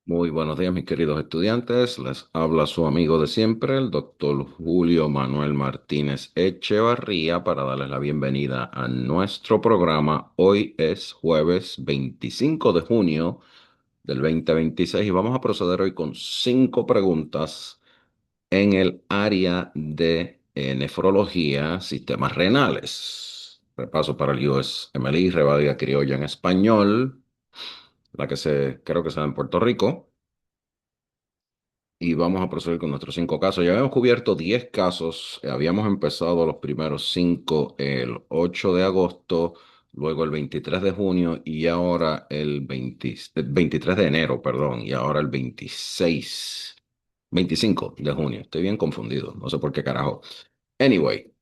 Muy buenos días, mis queridos estudiantes. Les habla su amigo de siempre, el doctor Julio Manuel Martínez Echevarría, para darles la bienvenida a nuestro programa. Hoy es jueves 25 de junio del 2026 y vamos a proceder hoy con 5 preguntas en el área de nefrología, sistemas renales. Repaso para el USMLE, Revalida Criolla en español, creo que se da en Puerto Rico. Y vamos a proceder con nuestros 5 casos. Ya habíamos cubierto 10 casos. Habíamos empezado los primeros 5 el 8 de agosto, luego el 23 de junio y ahora el 23 de enero, perdón, y ahora el 25 de junio. Estoy bien confundido, no sé por qué carajo. Anyway,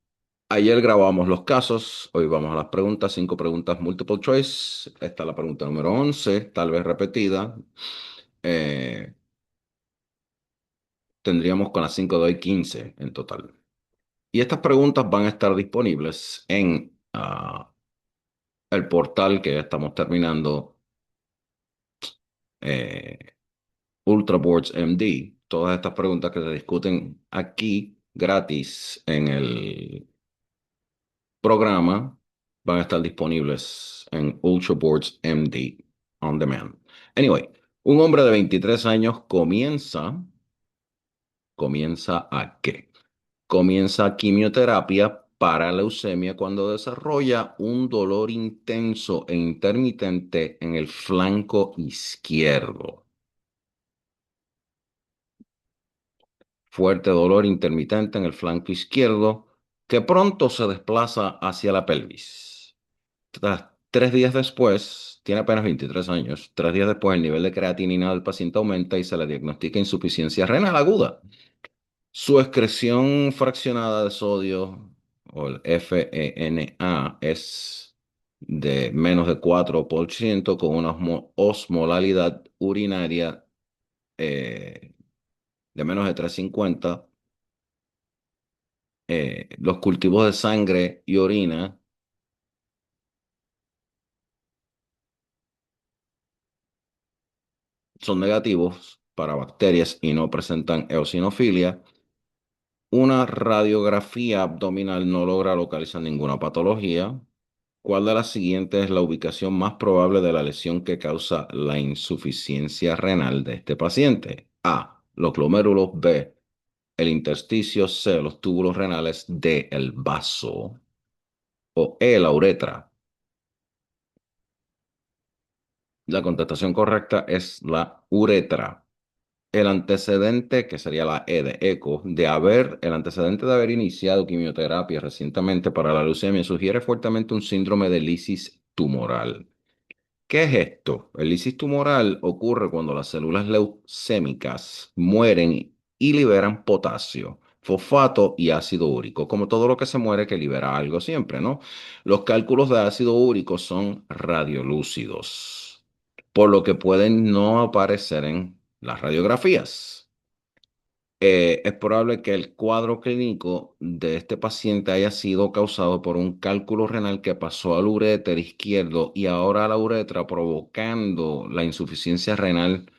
ayer grabamos los casos, hoy vamos a las preguntas, 5 preguntas multiple choice. Esta es la pregunta número 11, tal vez repetida. Eh, Tendríamos con las 5 de hoy 15 en total. Y estas preguntas van a estar disponibles en el portal que ya estamos terminando, eh, Ultraboards MD. Todas estas preguntas que se discuten aquí gratis en el programa van a estar disponibles en Ultraboards MD on demand. Anyway, un hombre de 23 años ¿comienza a qué? Comienza quimioterapia para leucemia cuando desarrolla un dolor intenso e intermitente en el flanco izquierdo. Fuerte dolor intermitente en el flanco izquierdo que pronto se desplaza hacia la pelvis. 3 días después, tiene apenas 23 años, 3 días después el nivel de creatinina del paciente aumenta y se le diagnostica insuficiencia renal aguda. Su excreción fraccionada de sodio, o el FeNA, es de menos de 4% con una osmolalidad urinaria eh, de menos de 350. Los cultivos de sangre y orina son negativos para bacterias y no presentan eosinofilia. Una radiografía abdominal no logra localizar ninguna patología. ¿Cuál de las siguientes es la ubicación más probable de la lesión que causa la insuficiencia renal de este paciente? A, los glomérulos; B, el intersticio; C, los túbulos renales; D, el vaso; o E, la uretra. La contestación correcta es la uretra. El antecedente, que sería la E de eco, el antecedente de haber iniciado quimioterapia recientemente para la leucemia sugiere fuertemente un síndrome de lisis tumoral. ¿Qué es esto? El lisis tumoral ocurre cuando las células leucémicas mueren y liberan potasio, fosfato y ácido úrico, como todo lo que se muere que libera algo siempre, ¿no? Los cálculos de ácido úrico son radiolúcidos, por lo que pueden no aparecer en las radiografías. Es probable que el cuadro clínico de este paciente haya sido causado por un cálculo renal que pasó al uréter izquierdo y ahora a la uretra, provocando la insuficiencia renal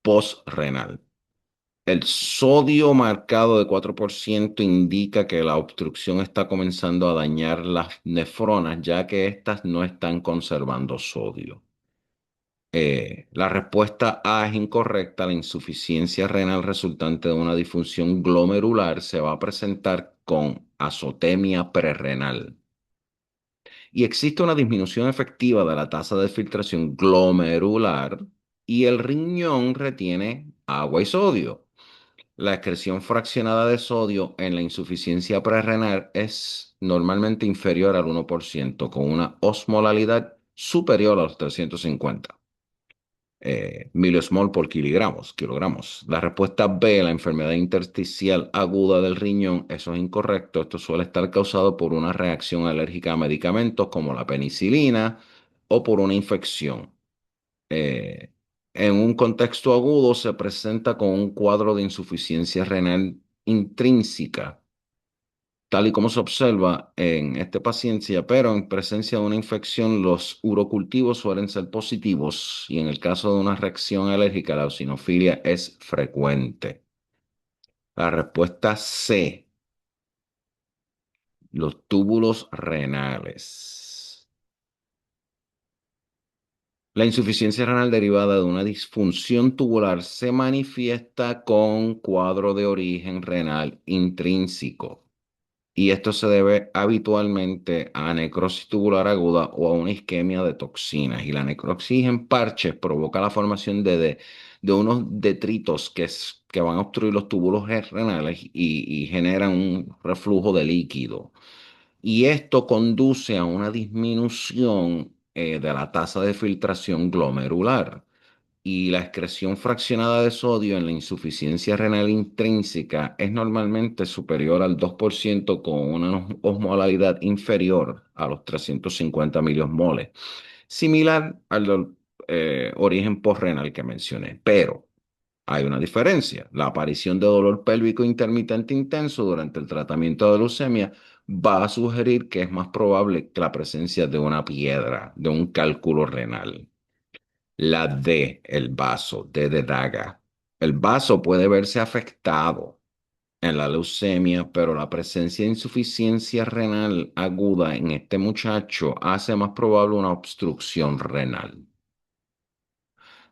postrenal. El sodio marcado de 4% indica que la obstrucción está comenzando a dañar las nefronas, ya que éstas no están conservando sodio. La respuesta A es incorrecta. La insuficiencia renal resultante de una disfunción glomerular se va a presentar con azotemia prerrenal. Y existe una disminución efectiva de la tasa de filtración glomerular y el riñón retiene agua y sodio. La excreción fraccionada de sodio en la insuficiencia prerrenal es normalmente inferior al 1%, con una osmolalidad superior a los 350 millimol por kilogramos. La respuesta B, la enfermedad intersticial aguda del riñón, eso es incorrecto. Esto suele estar causado por una reacción alérgica a medicamentos como la penicilina o por una infección. Eh, en un contexto agudo se presenta con un cuadro de insuficiencia renal intrínseca tal y como se observa en este paciente, pero en presencia de una infección, los urocultivos suelen ser positivos y en el caso de una reacción alérgica, la eosinofilia es frecuente. La respuesta C, los túbulos renales. La insuficiencia renal derivada de una disfunción tubular se manifiesta con cuadro de origen renal intrínseco. Y esto se debe habitualmente a necrosis tubular aguda o a una isquemia de toxinas. Y la necrosis en parches provoca la formación de unos detritos que van a obstruir los túbulos renales y generan un reflujo de líquido. Y esto conduce a una disminución de la tasa de filtración glomerular y la excreción fraccionada de sodio en la insuficiencia renal intrínseca es normalmente superior al 2% con una osmolaridad inferior a los 350 miliosmoles, similar al del origen postrenal que mencioné. Pero hay una diferencia. La aparición de dolor pélvico intermitente intenso durante el tratamiento de leucemia va a sugerir que es más probable que la presencia de una piedra, de un cálculo renal. La D, el vaso, D de daga. El vaso puede verse afectado en la leucemia, pero la presencia de insuficiencia renal aguda en este muchacho hace más probable una obstrucción renal.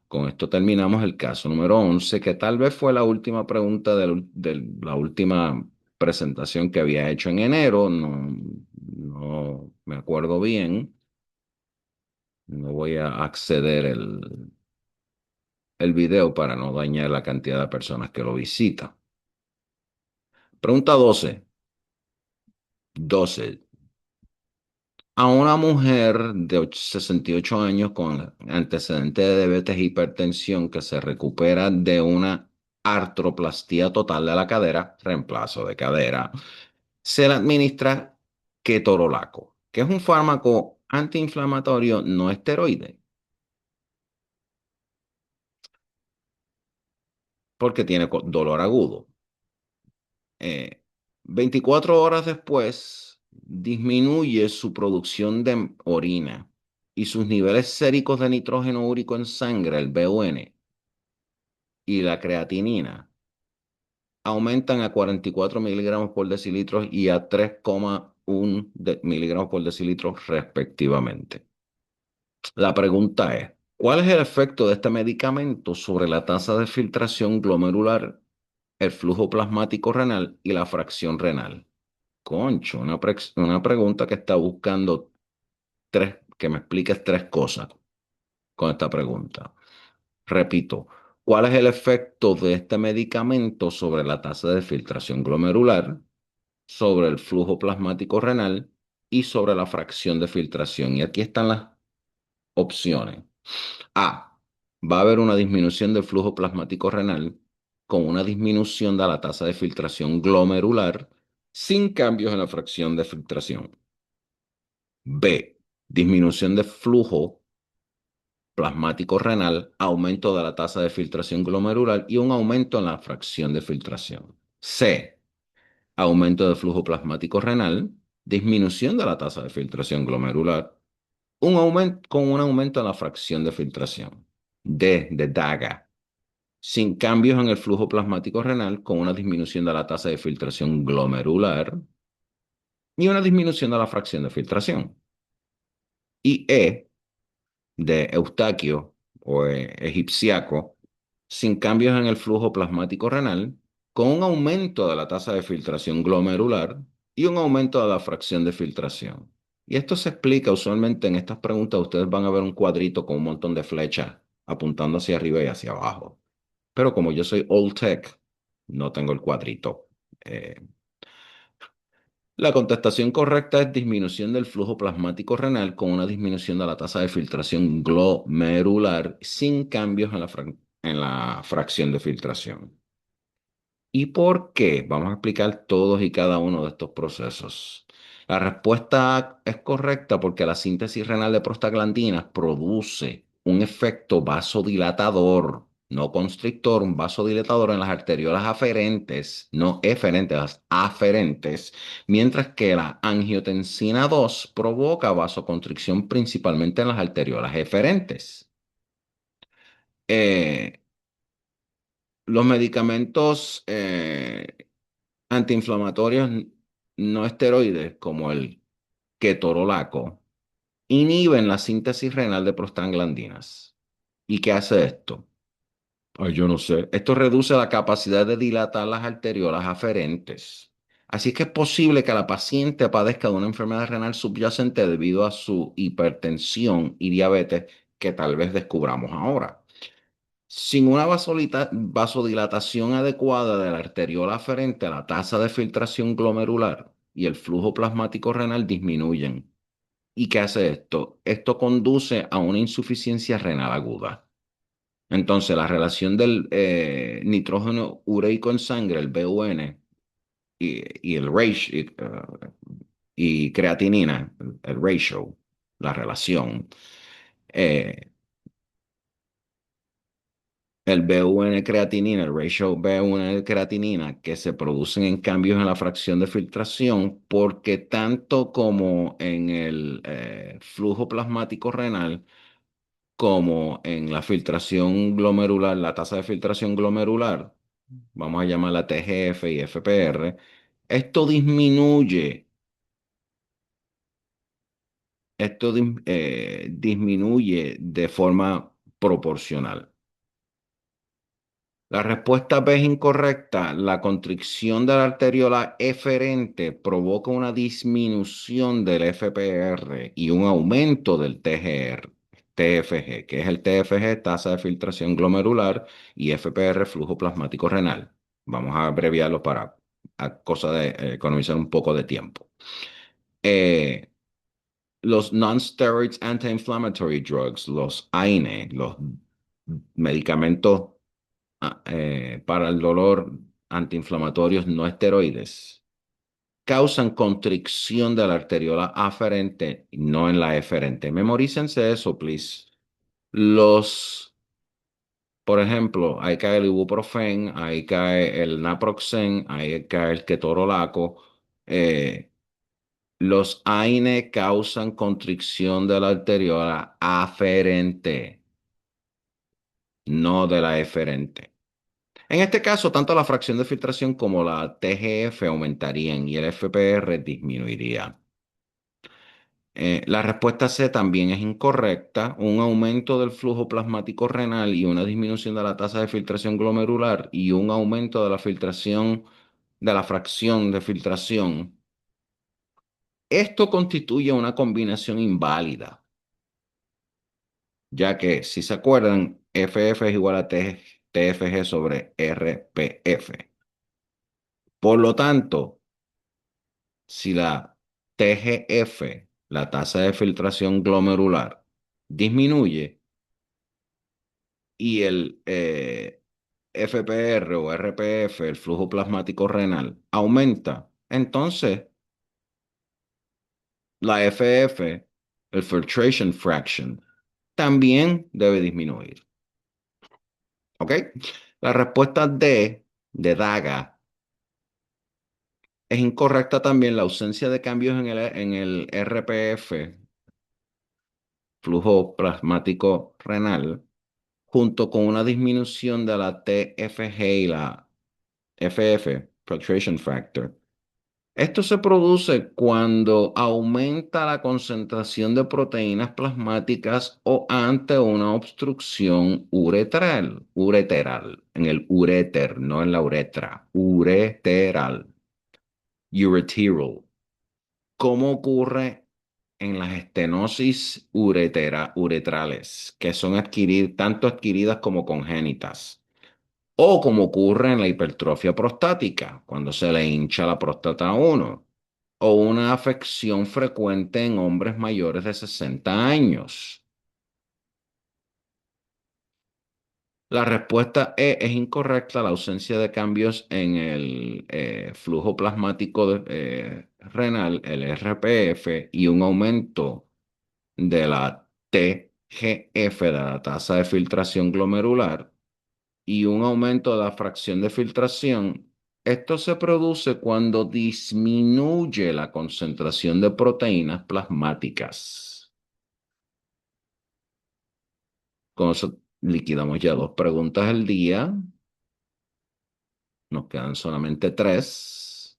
Con esto terminamos el caso número 11, que tal vez fue la última pregunta de la última presentación que había hecho en enero. No, no me acuerdo bien. No voy a acceder el video para no dañar la cantidad de personas que lo visitan. Pregunta 12. A una mujer de 68 años con antecedentes de diabetes e hipertensión que se recupera de una artroplastía total de la cadera, reemplazo de cadera, se le administra ketorolaco, que es un fármaco antiinflamatorio no esteroide, porque tiene dolor agudo. eh, 24 horas después disminuye su producción de orina y sus niveles séricos de nitrógeno úrico en sangre, el BUN, y la creatinina aumentan a 44 miligramos por decilitro y a 3,1 miligramos por decilitro respectivamente. La pregunta es, ¿cuál es el efecto de este medicamento sobre la tasa de filtración glomerular, el flujo plasmático renal y la fracción renal? Concho, una pregunta que está buscando que me expliques tres cosas con esta pregunta. Repito, ¿cuál es el efecto de este medicamento sobre la tasa de filtración glomerular, sobre el flujo plasmático renal y sobre la fracción de filtración? Y aquí están las opciones. A. Va a haber una disminución del flujo plasmático renal con una disminución de la tasa de filtración glomerular sin cambios en la fracción de filtración. B. Disminución de flujo plasmático renal, aumento de la tasa de filtración glomerular y un aumento en la fracción de filtración. C. Aumento de flujo plasmático renal, disminución de la tasa de filtración glomerular, con un aumento en la fracción de filtración. D. De DAGA. Sin cambios en el flujo plasmático renal, con una disminución de la tasa de filtración glomerular y una disminución de la fracción de filtración. Y E de Eustaquio o egipciaco, sin cambios en el flujo plasmático renal, con un aumento de la tasa de filtración glomerular y un aumento de la fracción de filtración. Y esto se explica usualmente en estas preguntas. Ustedes van a ver un cuadrito con un montón de flechas apuntando hacia arriba y hacia abajo. Pero como yo soy old tech, no tengo el cuadrito. Eh, la contestación correcta es disminución del flujo plasmático renal con una disminución de la tasa de filtración glomerular sin cambios en la fracción de filtración. ¿Y por qué? Vamos a explicar todos y cada uno de estos procesos. La respuesta es correcta porque la síntesis renal de prostaglandinas produce un efecto vasodilatador no constrictor, un vasodilatador en las arteriolas aferentes, no eferentes, las aferentes, mientras que la angiotensina 2 provoca vasoconstricción principalmente en las arteriolas eferentes. Eh, los medicamentos antiinflamatorios no esteroides, como el ketorolaco, inhiben la síntesis renal de prostaglandinas. ¿Y qué hace esto? Ay, yo no sé. Esto reduce la capacidad de dilatar las arteriolas aferentes. Así que es posible que la paciente padezca de una enfermedad renal subyacente debido a su hipertensión y diabetes que tal vez descubramos ahora. Sin una vasodilatación adecuada de la arteriola aferente, la tasa de filtración glomerular y el flujo plasmático renal disminuyen. ¿Y qué hace esto? Esto conduce a una insuficiencia renal aguda. Entonces, la relación del nitrógeno ureico en sangre, el BUN, y el ratio, y creatinina, el ratio, la relación, eh, el BUN creatinina, el ratio BUN creatinina, que se producen en cambios en la fracción de filtración, porque tanto como en el flujo plasmático renal, como en la filtración glomerular, la tasa de filtración glomerular, vamos a llamarla TGF y FPR, esto disminuye, disminuye de forma proporcional. La respuesta B es incorrecta. La constricción de la arteriola eferente provoca una disminución del FPR y un aumento del TGR, TFG, que es el TFG, tasa de filtración glomerular, y FPR, flujo plasmático renal. Vamos a abreviarlo para a cosa de economizar un poco de tiempo. Eh, los non-steroids anti-inflammatory drugs, los AINE, los medicamentos para el dolor, antiinflamatorios no esteroides, causan constricción de la arteriola aferente, no en la eferente. Memorícense eso, please. Los, por ejemplo, ahí cae el ibuprofen, ahí cae el naproxen, ahí cae el ketorolaco. eh, los AINE causan constricción de la arteriola aferente, no de la eferente. En este caso, tanto la fracción de filtración como la TGF aumentarían y el FPR disminuiría. La respuesta C también es incorrecta. Un aumento del flujo plasmático renal y una disminución de la tasa de filtración glomerular y un aumento de la filtración, de la fracción de filtración. Esto constituye una combinación inválida, ya que, si se acuerdan, FF es igual a TFG sobre RPF. Por lo tanto, si la TGF, la tasa de filtración glomerular, disminuye y el FPR o RPF, el flujo plasmático renal, aumenta, entonces la FF, el filtration fraction, también debe disminuir. ¿Ok? La respuesta D de DAGA es incorrecta también. La ausencia de cambios en el RPF, flujo plasmático renal, junto con una disminución de la TFG y la FF, Filtration Factor. Esto se produce cuando aumenta la concentración de proteínas plasmáticas o ante una obstrucción ureteral, en el uréter, no en la uretra, ureteral, ureteral. ¿Cómo ocurre en las estenosis uretrales, que son tanto adquiridas como congénitas? O como ocurre en la hipertrofia prostática, cuando se le hincha la próstata a uno, o una afección frecuente en hombres mayores de 60 años. La respuesta E es incorrecta. La ausencia de cambios en el flujo plasmático renal, el RPF, y un aumento de la TGF, de la tasa de filtración glomerular, y un aumento de la fracción de filtración. Esto se produce cuando disminuye la concentración de proteínas plasmáticas. Con eso liquidamos ya dos preguntas al día. Nos quedan solamente tres.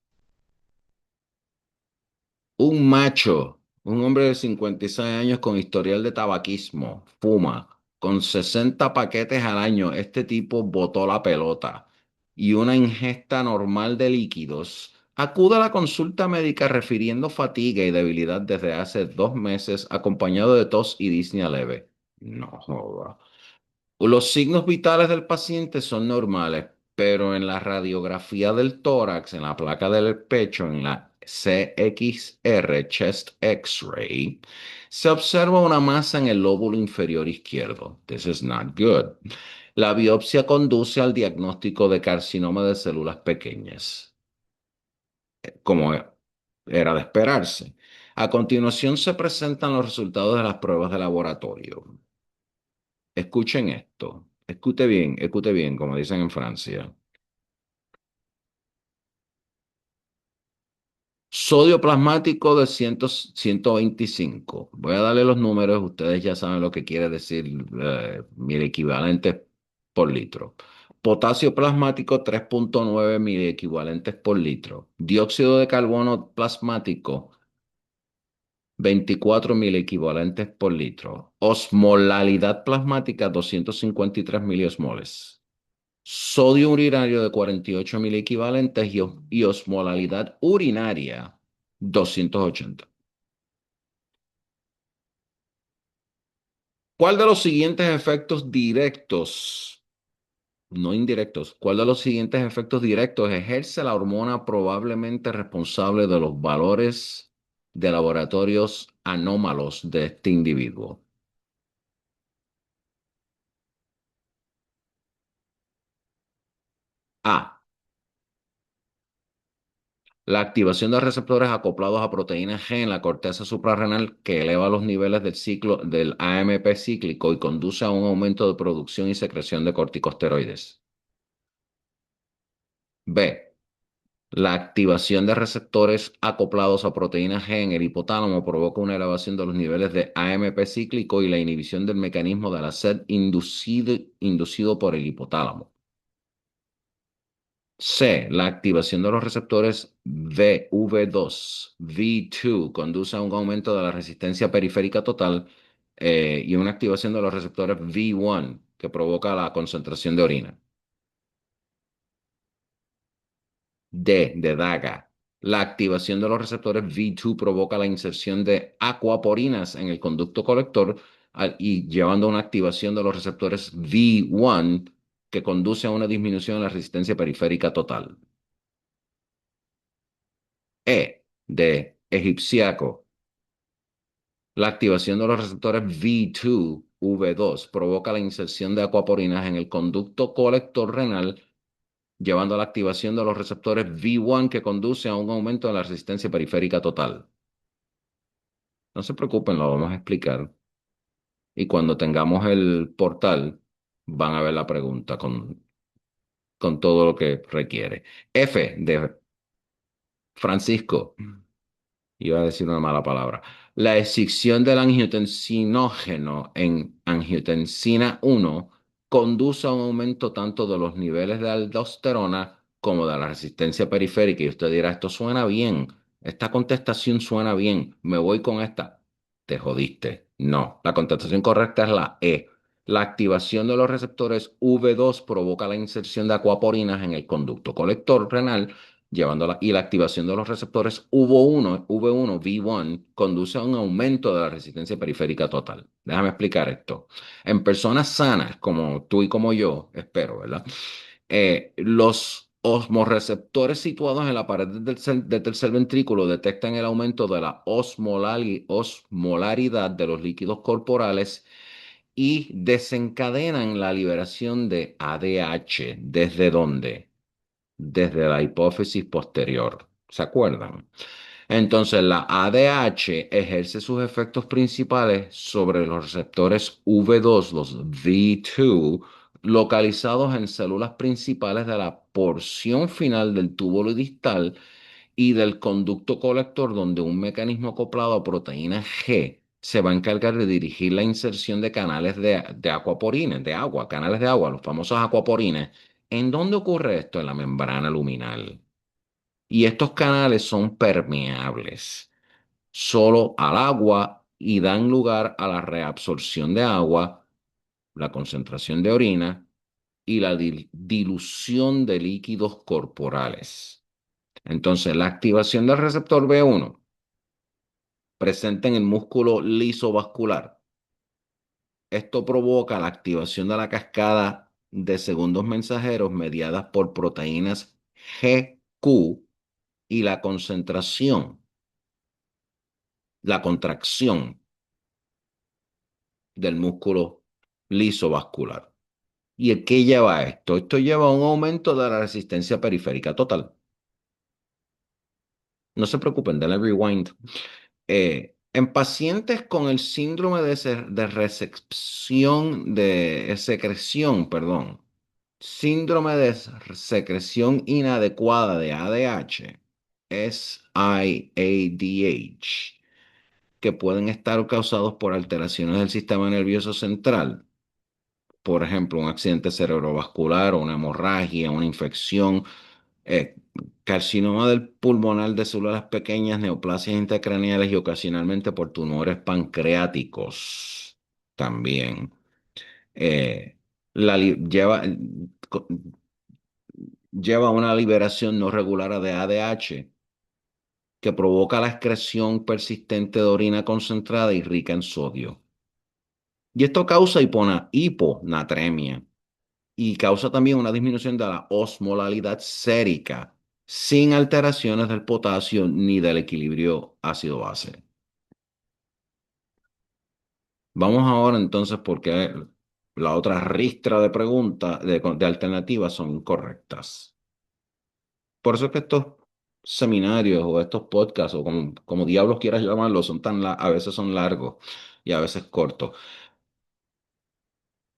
Un macho, un hombre de 56 años con historial de tabaquismo, fuma, con 60 paquetes al año. Este tipo botó la pelota y una ingesta normal de líquidos. Acude a la consulta médica refiriendo fatiga y debilidad desde hace 2 meses, acompañado de tos y disnea leve. No joda. Los signos vitales del paciente son normales, pero en la radiografía del tórax, en la placa del pecho, en la CXR, Chest X-ray, se observa una masa en el lóbulo inferior izquierdo. This is not good. La biopsia conduce al diagnóstico de carcinoma de células pequeñas, como era de esperarse. A continuación se presentan los resultados de las pruebas de laboratorio. Escuchen esto. Escute bien, como dicen en Francia. Sodio plasmático de 125. Voy a darle los números, ustedes ya saben lo que quiere decir mil equivalentes por litro. Potasio plasmático 3,9 mil equivalentes por litro. Dióxido de carbono plasmático 24 mil equivalentes por litro. Osmolalidad plasmática 253 miliosmoles. Sodio urinario de 48 mil equivalentes y osmolalidad urinaria 280. ¿Cuál de los siguientes efectos directos, no indirectos, cuál de los siguientes efectos directos ejerce la hormona probablemente responsable de los valores de laboratorios anómalos de este individuo? A. La activación de receptores acoplados a proteína G en la corteza suprarrenal que eleva los niveles del ciclo del AMP cíclico y conduce a un aumento de producción y secreción de corticosteroides. B. La activación de receptores acoplados a proteína G en el hipotálamo provoca una elevación de los niveles de AMP cíclico y la inhibición del mecanismo de la sed inducido por el hipotálamo. C. La activación de los receptores VV2, V2, conduce a un aumento de la resistencia periférica total y una activación de los receptores V1, que provoca la concentración de orina. D. De DAGA. La activación de los receptores V2 provoca la inserción de aquaporinas en el conducto colector y llevando a una activación de los receptores V1 que conduce a una disminución en la resistencia periférica total. E, de egipciaco. La activación de los receptores V2, V2 provoca la inserción de acuaporinas en el conducto colector renal, llevando a la activación de los receptores V1 que conduce a un aumento de la resistencia periférica total. No se preocupen, lo vamos a explicar. Y cuando tengamos el portal, van a ver la pregunta con todo lo que requiere. F de Francisco. Iba a decir una mala palabra. La escisión del angiotensinógeno en angiotensina 1 conduce a un aumento tanto de los niveles de aldosterona como de la resistencia periférica. Y usted dirá, esto suena bien, esta contestación suena bien, me voy con esta. Te jodiste. No, la contestación correcta es la E. La activación de los receptores V2 provoca la inserción de acuaporinas en el conducto colector renal y la activación de los receptores V1, V1 conduce a un aumento de la resistencia periférica total. Déjame explicar esto. En personas sanas, como tú y como yo, espero, ¿verdad? Los osmoreceptores situados en la pared del tercer ventrículo detectan el aumento de la osmolaridad de los líquidos corporales y desencadenan la liberación de ADH. ¿Desde dónde? Desde la hipófisis posterior. ¿Se acuerdan? Entonces, la ADH ejerce sus efectos principales sobre los receptores V2, los V2, localizados en células principales de la porción final del túbulo distal y del conducto colector, donde un mecanismo acoplado a proteína G se va a encargar de dirigir la inserción de canales de acuaporines, de agua, canales de agua, los famosos acuaporines. ¿En dónde ocurre esto? En la membrana luminal. Y estos canales son permeables solo al agua y dan lugar a la reabsorción de agua, la concentración de orina y la dilución de líquidos corporales. Entonces, la activación del receptor B1 presente en el músculo liso vascular. Esto provoca la activación de la cascada de segundos mensajeros mediadas por proteínas GQ y la concentración, la contracción del músculo liso vascular. ¿Y qué lleva a esto? Esto lleva a un aumento de la resistencia periférica total. No se preocupen, denle rewind. En pacientes con el síndrome de recepción de secreción, perdón, síndrome de secreción inadecuada de ADH, SIADH, que pueden estar causados por alteraciones del sistema nervioso central, por ejemplo, un accidente cerebrovascular o una hemorragia, una infección, eh, carcinoma del pulmonar de células pequeñas, neoplasias intracraneales y ocasionalmente por tumores pancreáticos también. Eh, co- lleva una liberación no regular de ADH que provoca la excreción persistente de orina concentrada y rica en sodio. Y esto causa hiponatremia y causa también una disminución de la osmolalidad sérica, sin alteraciones del potasio ni del equilibrio ácido-base. Vamos ahora entonces porque la otra ristra de preguntas, de alternativas son incorrectas. Por eso es que estos seminarios o estos podcasts, o como diablos quieras llamarlos, a veces son largos y a veces cortos.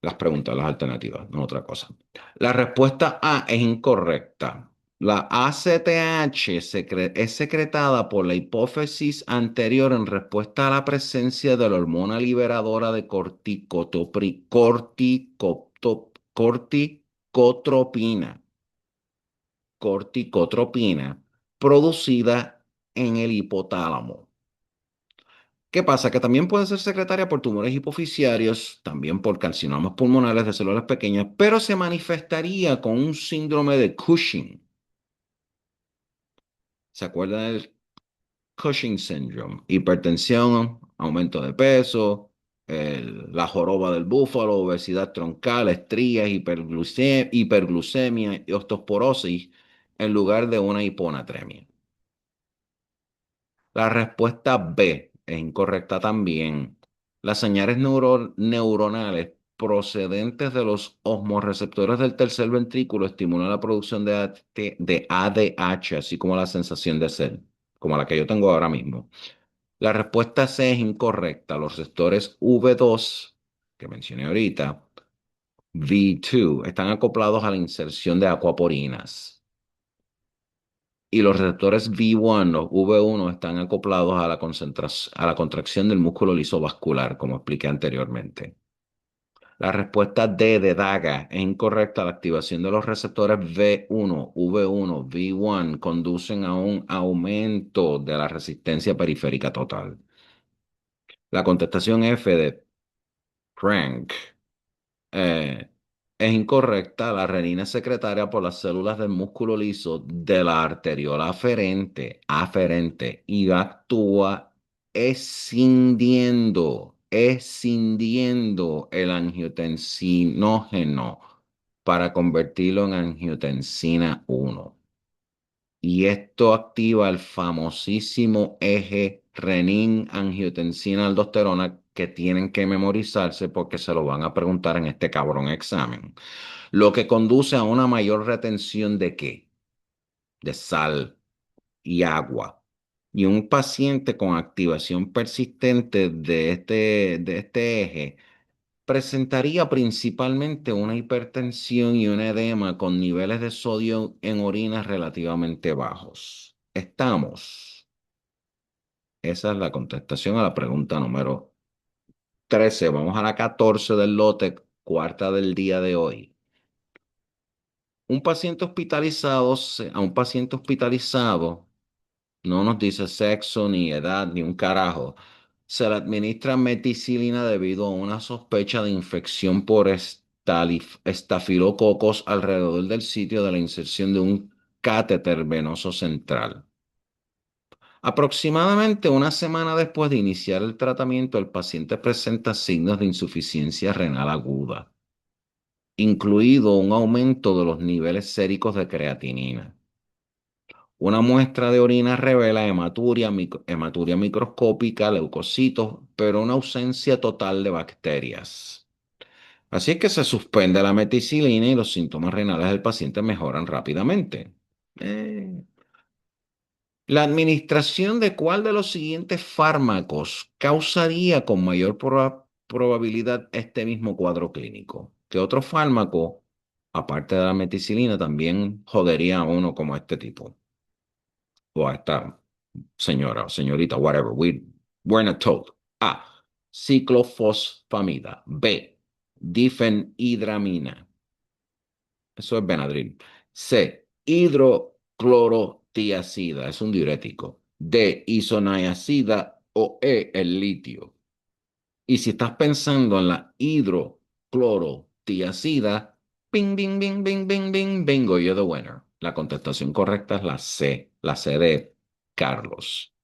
Las preguntas, las alternativas, no otra cosa. La respuesta A es incorrecta. La ACTH es secretada por la hipófisis anterior en respuesta a la presencia de la hormona liberadora de corticotropina, corticotropina, producida en el hipotálamo. ¿Qué pasa? Que también puede ser secretaria por tumores hipoficiarios, también por carcinomas pulmonares de células pequeñas, pero se manifestaría con un síndrome de Cushing. ¿Se acuerdan del Cushing Syndrome? Hipertensión, aumento de peso, la joroba del búfalo, obesidad troncal, estrías, hiperglucemia y osteoporosis en lugar de una hiponatremia. La respuesta B es incorrecta también. Las señales neuronales procedentes de los osmoreceptores del tercer ventrículo estimulan la producción de ADH, así como la sensación de sed, como la que yo tengo ahora mismo. La respuesta C es incorrecta. Los receptores V2, que mencioné ahorita, V2, están acoplados a la inserción de acuaporinas. Y los receptores V1 o V1 están acoplados a a la contracción del músculo lisovascular, como expliqué anteriormente. La respuesta D de DAGA es incorrecta. La activación de los receptores V1, V1, V1 conducen a un aumento de la resistencia periférica total. La contestación F de Frank eh, es incorrecta. La renina es secretaria por las células del músculo liso de la arteriola aferente y actúa escindiendo el angiotensinógeno para convertirlo en angiotensina 1. Y esto activa el famosísimo eje renin-angiotensina-aldosterona que tienen que memorizarse porque se lo van a preguntar en este cabrón examen. Lo que conduce a una mayor retención de ¿qué? De sal y agua. Y un paciente con activación persistente de este eje presentaría principalmente una hipertensión y un edema con niveles de sodio en orina relativamente bajos. Estamos. Esa es la contestación a la pregunta número 13. Vamos a la 14 del lote, cuarta del día de hoy. A un paciente hospitalizado no nos dice sexo, ni edad, ni un carajo. Se le administra meticilina debido a una sospecha de infección por estafilococos alrededor del sitio de la inserción de un catéter venoso central. Aproximadamente una semana después de iniciar el tratamiento, el paciente presenta signos de insuficiencia renal aguda, incluido un aumento de los niveles séricos de creatinina. Una muestra de orina revela hematuria microscópica, leucocitos, pero una ausencia total de bacterias. Así es que se suspende la meticilina y los síntomas renales del paciente mejoran rápidamente. Eh, La administración de cuál de los siguientes fármacos causaría con mayor probabilidad este mismo cuadro clínico. ¿Qué otro fármaco, aparte de la meticilina, también jodería a uno como este tipo? O a esta señora o señorita, whatever. We're not told. A. Ciclofosfamida. B. Difenhidramina. Eso es Benadryl. C. Hidroclorotiazida. Es un diurético. D. Isoniazida. O E. El litio. Y si estás pensando en la hidroclorotiazida, bing, bing, bing, bing, bing, bing, bingo, you're the winner. La contestación correcta es la C de Carlos.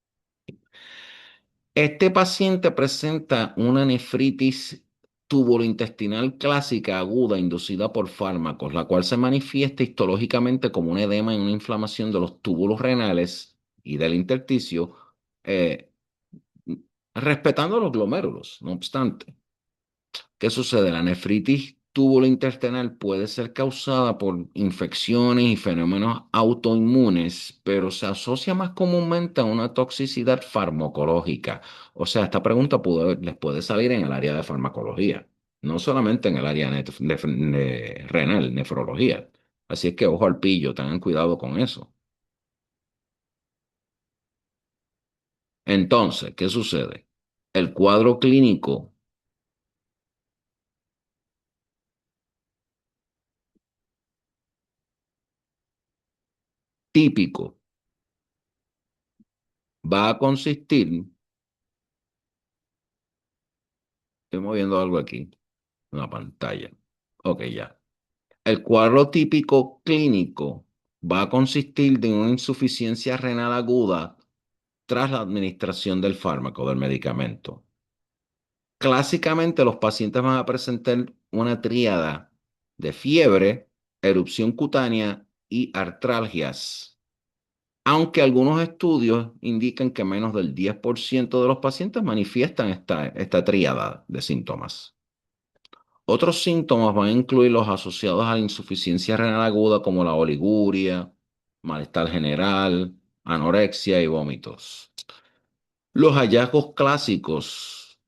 Este paciente presenta una nefritis tubulointestinal clásica aguda inducida por fármacos, la cual se manifiesta histológicamente como un edema y una inflamación de los túbulos renales y del intersticio, eh, respetando los glomérulos, no obstante. ¿Qué sucede? La nefritis tubulointestinal puede ser causada por infecciones y fenómenos autoinmunes, pero se asocia más comúnmente a una toxicidad farmacológica. O sea, esta pregunta les puede salir en el área de farmacología, no solamente en el área renal, nefrología. Así es que ojo al pillo, tengan cuidado con eso. Entonces, ¿qué sucede? El cuadro clínico típico va a consistir, estoy moviendo algo aquí, una pantalla. Ok, ya. El cuadro típico clínico va a consistir de una insuficiencia renal aguda tras la administración del fármaco, del medicamento. Clásicamente, los pacientes van a presentar una tríada de fiebre, erupción cutánea y artralgias, aunque algunos estudios indican que menos del 10% de los pacientes manifiestan esta tríada de síntomas. Otros síntomas van a incluir los asociados a la insuficiencia renal aguda como la oliguria, malestar general, anorexia y vómitos. Los hallazgos clásicos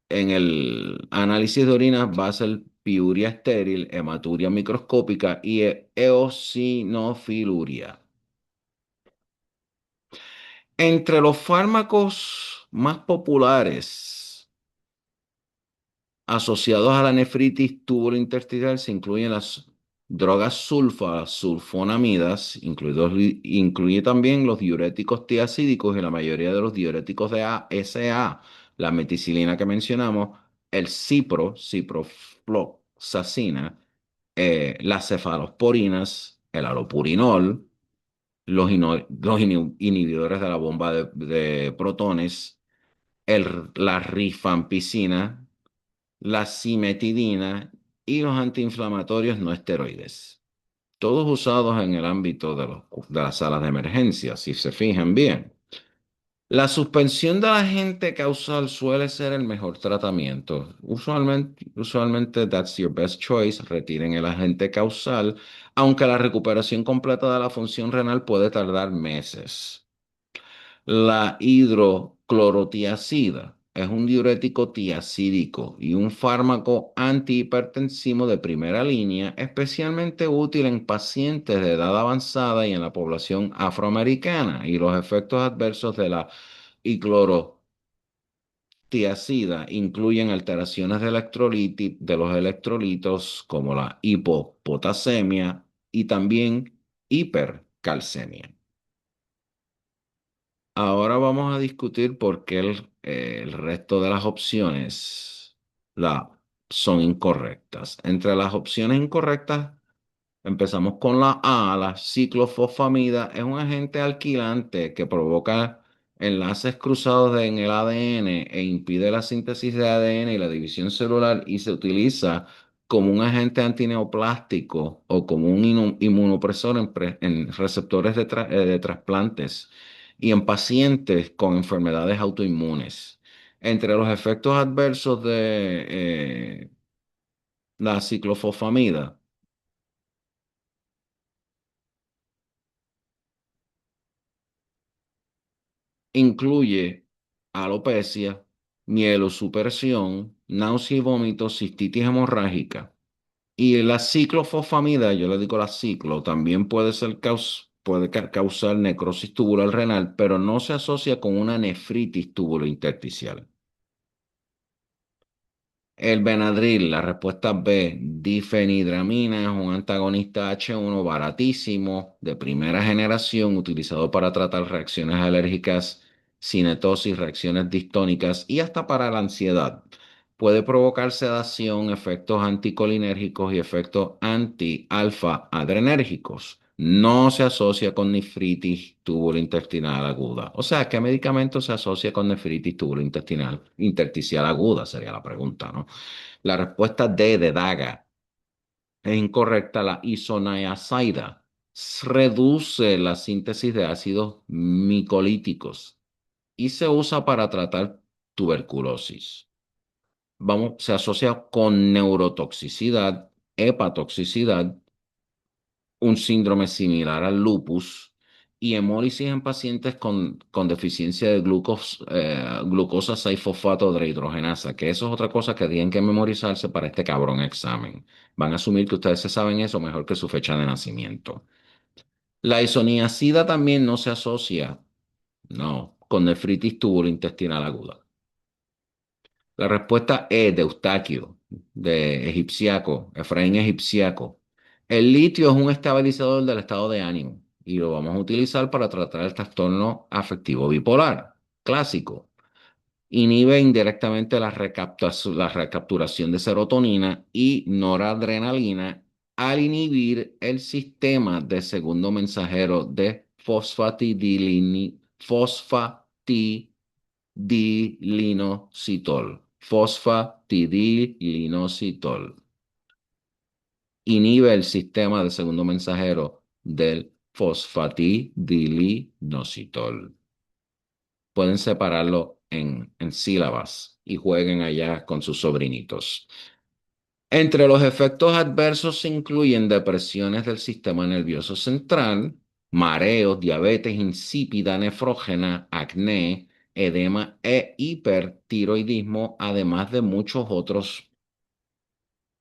en el análisis de orina va a ser piuria estéril, hematuria microscópica y eosinofiluria. Entre los fármacos más populares asociados a la nefritis tubulointestinal se incluyen las drogas sulfonamidas, incluye también los diuréticos tiacídicos y la mayoría de los diuréticos de ASA, la meticilina que mencionamos, el ciprofloxacina, las cefalosporinas, el alopurinol, los inhibidores de la bomba de protones, la rifampicina, la cimetidina y los antiinflamatorios no esteroides, todos usados en el ámbito de las salas de emergencia, si se fijan bien. La suspensión del agente causal suele ser el mejor tratamiento. Usualmente that's your best choice. Retiren el agente causal, aunque la recuperación completa de la función renal puede tardar meses. La hidroclorotiazida es un diurético tiacídico y un fármaco antihipertensivo de primera línea, especialmente útil en pacientes de edad avanzada y en la población afroamericana. Y los efectos adversos de la hiclorotiazida incluyen alteraciones de los electrolitos como la hipopotasemia y también hipercalcemia. Ahora vamos a discutir por qué el resto de las opciones son incorrectas. Entre las opciones incorrectas, empezamos con la A. La ciclofosfamida es un agente alquilante que provoca enlaces cruzados en el ADN e impide la síntesis de ADN y la división celular y se utiliza como un agente antineoplástico o como un inmunopresor en receptores de trasplantes y en pacientes con enfermedades autoinmunes. Entre los efectos adversos de la ciclofosfamida, incluye alopecia, mielosupresión, náusea y vómito, cistitis hemorrágica. Y la ciclofosfamida, yo le digo la ciclo, también puede causar necrosis tubular renal, pero no se asocia con una nefritis tubulointersticial. El Benadryl, la respuesta B, difenhidramina, es un antagonista H1 baratísimo, de primera generación, utilizado para tratar reacciones alérgicas, cinetosis, reacciones distónicas y hasta para la ansiedad. Puede provocar sedación, efectos anticolinérgicos y efectos anti-alfa-adrenérgicos. No se asocia con nefritis tubulointestinal aguda. O sea, ¿qué medicamento se asocia con nefritis tubulointestinal intersticial aguda? Sería la pregunta, ¿no? La respuesta D de Daga es incorrecta. La isoniazida reduce la síntesis de ácidos micolíticos y se usa para tratar tuberculosis. Se asocia con neurotoxicidad, hepatotoxicidad, un síndrome similar al lupus y hemólisis en pacientes con deficiencia de glucosa 6-fosfato deshidrogenasa, que eso es otra cosa que tienen que memorizarse para este cabrón examen. Van a asumir que ustedes se saben eso mejor que su fecha de nacimiento. La isoniazida también no se asocia, no, con nefritis tubulointestinal aguda. La respuesta es de Eustaquio, de Egipciaco, Efraín Egipciaco. El litio es un estabilizador del estado de ánimo y lo vamos a utilizar para tratar el trastorno afectivo bipolar clásico. Inhibe indirectamente la recapturación de serotonina y noradrenalina al inhibir el sistema de segundo mensajero de fosfatidilinositol. Inhibe el sistema de segundo mensajero del fosfatidilinositol. Pueden separarlo en sílabas y jueguen allá con sus sobrinitos. Entre los efectos adversos se incluyen depresiones del sistema nervioso central, mareos, diabetes insípida, nefrógena, acné, edema e hipertiroidismo, además de muchos otros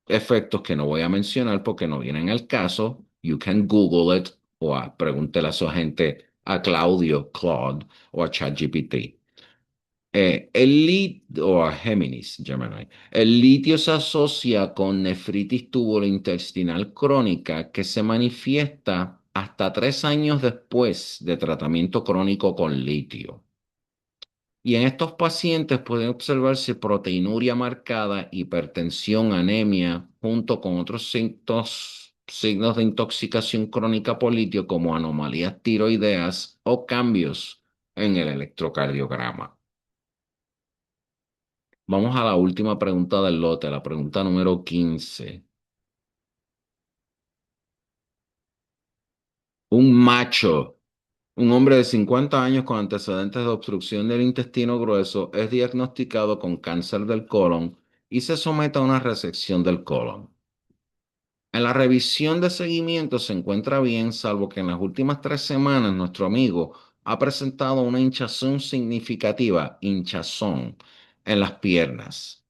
efectos que no voy a mencionar porque no vienen al caso. You can Google it o pregúntele a su agente, a Claude, o a ChatGPT. O a Géminis, Gemini. El litio se asocia con nefritis tubulointestinal crónica que se manifiesta hasta 3 años después de tratamiento crónico con litio. Y en estos pacientes pueden observarse proteinuria marcada, hipertensión, anemia, junto con otros signos de intoxicación crónica por litio como anomalías tiroideas o cambios en el electrocardiograma. Vamos a la última pregunta del lote, la pregunta número 15. Un macho, un hombre de 50 años con antecedentes de obstrucción del intestino grueso, es diagnosticado con cáncer del colon y se somete a una resección del colon. En la revisión de seguimiento se encuentra bien, salvo que en las últimas 3 semanas nuestro amigo ha presentado una hinchazón significativa, hinchazón, en las piernas.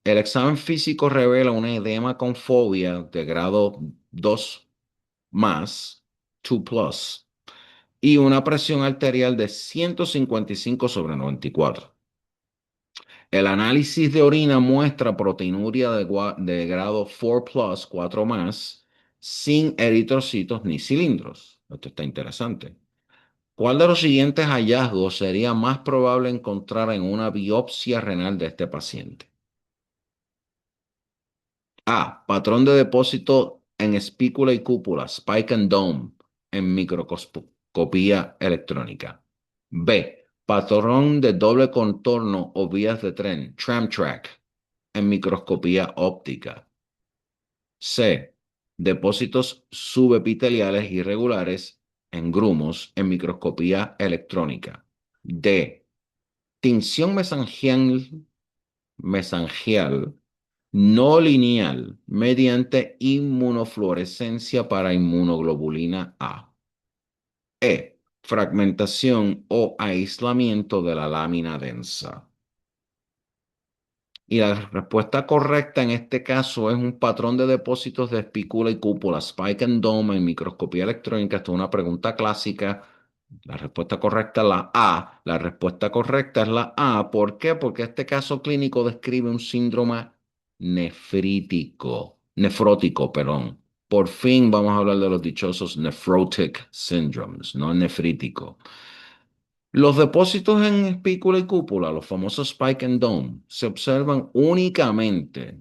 El examen físico revela un edema con fobia de grado 2 más, 2 plus, y una presión arterial de 155/94. El análisis de orina muestra proteinuria de grado 4 plus, 4 más, sin eritrocitos ni cilindros. Esto está interesante. ¿Cuál de los siguientes hallazgos sería más probable encontrar en una biopsia renal de este paciente? A. Patrón de depósito en espícula y cúpula, spike and dome, en microscopía electrónica. B. Patrón de doble contorno o vías de tren, tram track, en microscopía óptica. C. Depósitos subepiteliales irregulares en grumos en microscopía electrónica. D. Tinción mesangial no lineal mediante inmunofluorescencia para inmunoglobulina A. E. Fragmentación o aislamiento de la lámina densa. Y la respuesta correcta en este caso es un patrón de depósitos de espícula y cúpula, spike and dome en microscopía electrónica. Esto es una pregunta clásica. La respuesta correcta es la A. La respuesta correcta es la A. ¿Por qué? Porque este caso clínico describe un síndrome nefrótico, perdón. Por fin vamos a hablar de los dichosos nephrotic syndromes, no nefrítico. Los depósitos en espícula y cúpula, los famosos spike and dome, se observan únicamente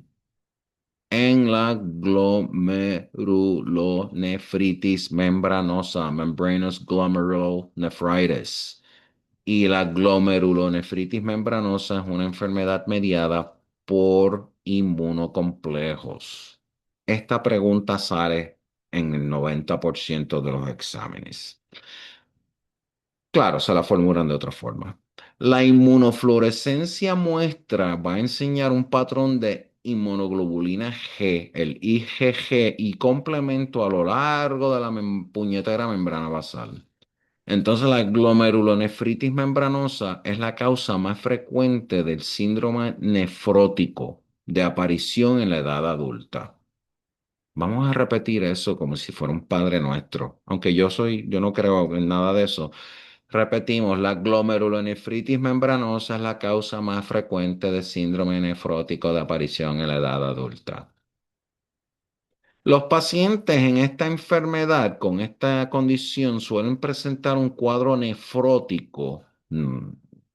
en la glomerulonefritis membranosa, membranous glomerulonephritis. Y la glomerulonefritis membranosa es una enfermedad mediada por inmunocomplejos. Esta pregunta sale en el 90% de los exámenes. Claro, se la formulan de otra forma. La inmunofluorescencia muestra va a enseñar un patrón de inmunoglobulina G, el IgG, y complemento a lo largo de la puñetera membrana basal. Entonces, la glomerulonefritis membranosa es la causa más frecuente del síndrome nefrótico de aparición en la edad adulta. Vamos a repetir eso como si fuera un Padre Nuestro, aunque yo no creo en nada de eso. Repetimos, la glomerulonefritis membranosa es la causa más frecuente de síndrome nefrótico de aparición en la edad adulta. Los pacientes en esta enfermedad, con esta condición, suelen presentar un cuadro nefrótico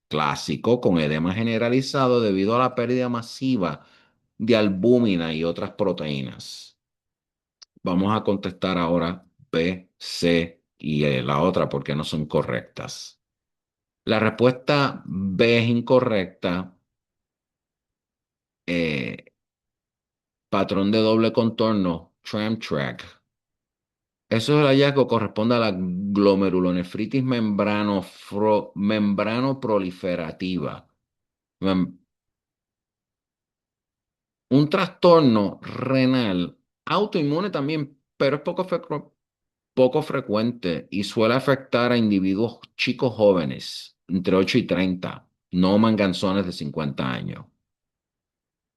clásico con edema generalizado debido a la pérdida masiva de albúmina y otras proteínas. Vamos a contestar ahora B, C y la otra porque no son correctas. La respuesta B es incorrecta. Eh, Patrón de doble contorno, tram track. Eso es el hallazgo corresponde a la glomerulonefritis membrano proliferativa. Mem- Un trastorno renal autoinmune también, pero es poco frecuente y suele afectar a individuos chicos jóvenes, entre 8 y 30, no manganzones de 50 años.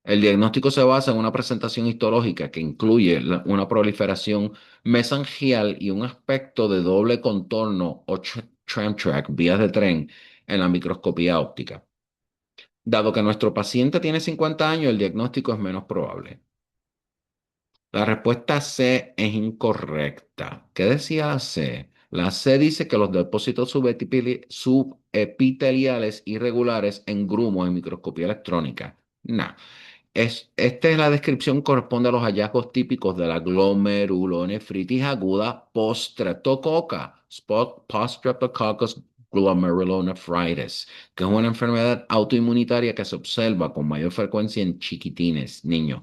El diagnóstico se basa en una presentación histológica que incluye una proliferación mesangial y un aspecto de doble contorno o tram track, vías de tren, en la microscopía óptica. Dado que nuestro paciente tiene 50 años, el diagnóstico es menos probable. La respuesta C es incorrecta. ¿Qué decía la C? La C dice que los depósitos subepiteliales irregulares en grumos en microscopía electrónica. No. Esta es la descripción, corresponde a los hallazgos típicos de la glomerulonefritis aguda post-streptococcus glomerulonephritis, que es una enfermedad autoinmunitaria que se observa con mayor frecuencia en chiquitines, niños.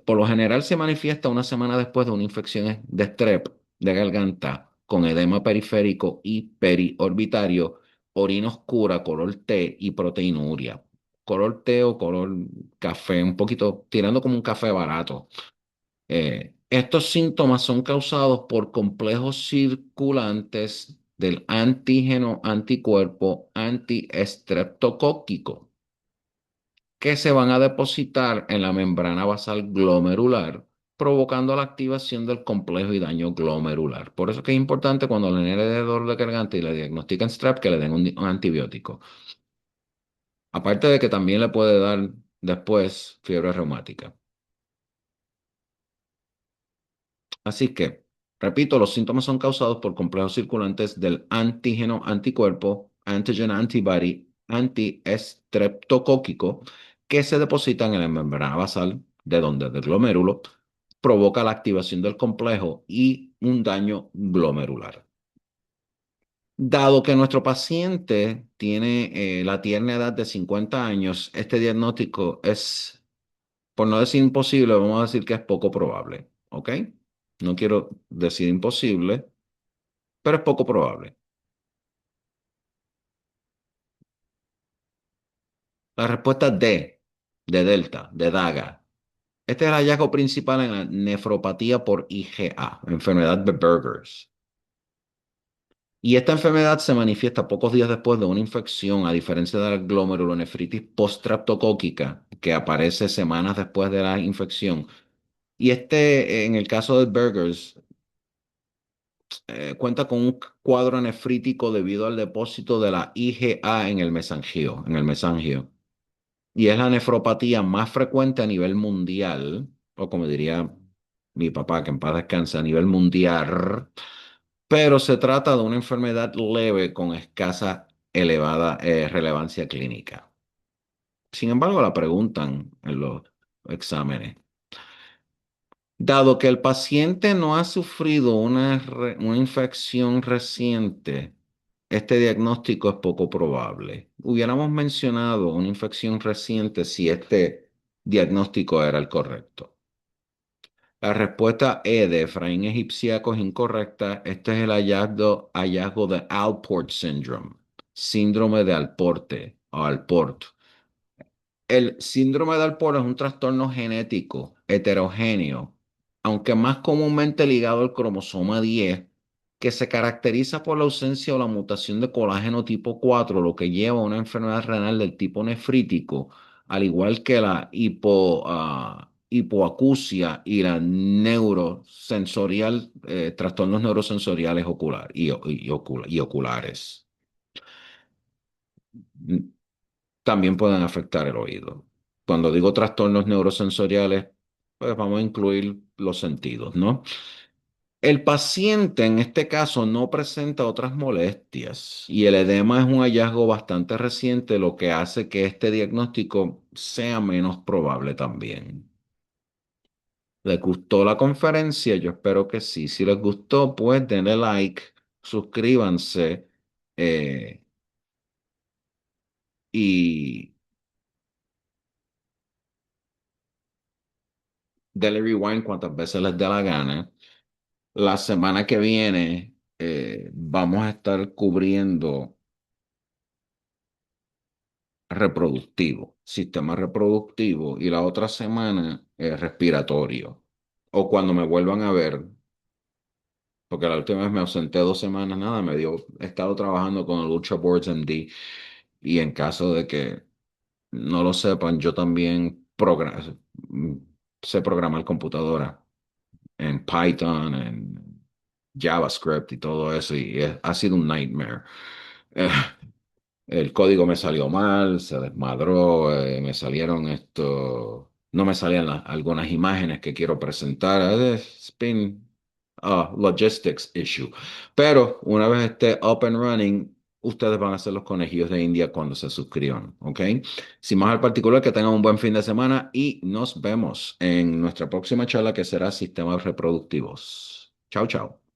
Por lo general se manifiesta una semana después de una infección de strep de garganta con edema periférico y periorbitario, orina oscura, color té y proteinuria. Color té o color café, un poquito tirando como un café barato. Estos síntomas son causados por complejos circulantes del antígeno anticuerpo antiestreptocóquico que se van a depositar en la membrana basal glomerular, provocando la activación del complejo y daño glomerular. Por eso es que es importante cuando le nene de dolor de garganta y le diagnostican strep que le den un antibiótico. Aparte de que también le puede dar después fiebre reumática. Así que, repito, los síntomas son causados por complejos circulantes del antígeno anticuerpo, antigen antibody, antiestreptocóquico, que se depositan en la membrana basal, de donde del glomérulo, provoca la activación del complejo y un daño glomerular. Dado que nuestro paciente tiene la tierna edad de 50 años, este diagnóstico es, por no decir imposible, vamos a decir que es poco probable, ¿ok? No quiero decir imposible, pero es poco probable. La respuesta D, de Delta, de Daga. Este es el hallazgo principal en la nefropatía por IgA, enfermedad de Buerger's. Y esta enfermedad se manifiesta pocos días después de una infección, a diferencia de la glomerulonefritis postreptocóquica, que aparece semanas después de la infección. Y en el caso de Buerger's, cuenta con un cuadro nefrítico debido al depósito de la IgA en el mesangio. Y es la nefropatía más frecuente a nivel mundial, o como diría mi papá, que en paz descanse, a nivel mundial, pero se trata de una enfermedad leve con escasa elevada relevancia clínica. Sin embargo, la preguntan en los exámenes. Dado que el paciente no ha sufrido una infección reciente, este diagnóstico es poco probable. Hubiéramos mencionado una infección reciente si este diagnóstico era el correcto. La respuesta E de Efraín Egipciaco es incorrecta. Este es el hallazgo de Alport Syndrome, síndrome de Alporte o Alport. El síndrome de Alport es un trastorno genético heterogéneo, aunque más comúnmente ligado al cromosoma 10, que se caracteriza por la ausencia o la mutación de colágeno tipo 4, lo que lleva a una enfermedad renal del tipo nefrítico, al igual que la hipoacusia y la neurosensorial, trastornos neurosensoriales y oculares. También pueden afectar el oído. Cuando digo trastornos neurosensoriales, pues vamos a incluir los sentidos, ¿no? El paciente en este caso no presenta otras molestias y el edema es un hallazgo bastante reciente, lo que hace que este diagnóstico sea menos probable también. ¿Les gustó la conferencia? Yo espero que sí. Si les gustó, pues denle like, suscríbanse eh, y denle rewind cuantas veces les dé la gana. La semana que viene vamos a estar cubriendo sistema reproductivo, y la otra semana respiratorio. O cuando me vuelvan a ver, porque la última vez me ausenté 2 semanas, nada, he estado trabajando con el Ultra Boards MD, y en caso de que no lo sepan, yo también sé programar computadora en Python, en JavaScript y todo eso, y ha sido un nightmare. Eh, el código me salió mal, se desmadró, me salieron no me salían algunas imágenes que quiero presentar. It's been a logistics issue. Pero una vez esté up and running, ustedes van a ser los conejillos de India cuando se suscriban, ¿ok? Sin más al particular, que tengan un buen fin de semana y nos vemos en nuestra próxima charla, que será sistemas reproductivos. Chao, chao.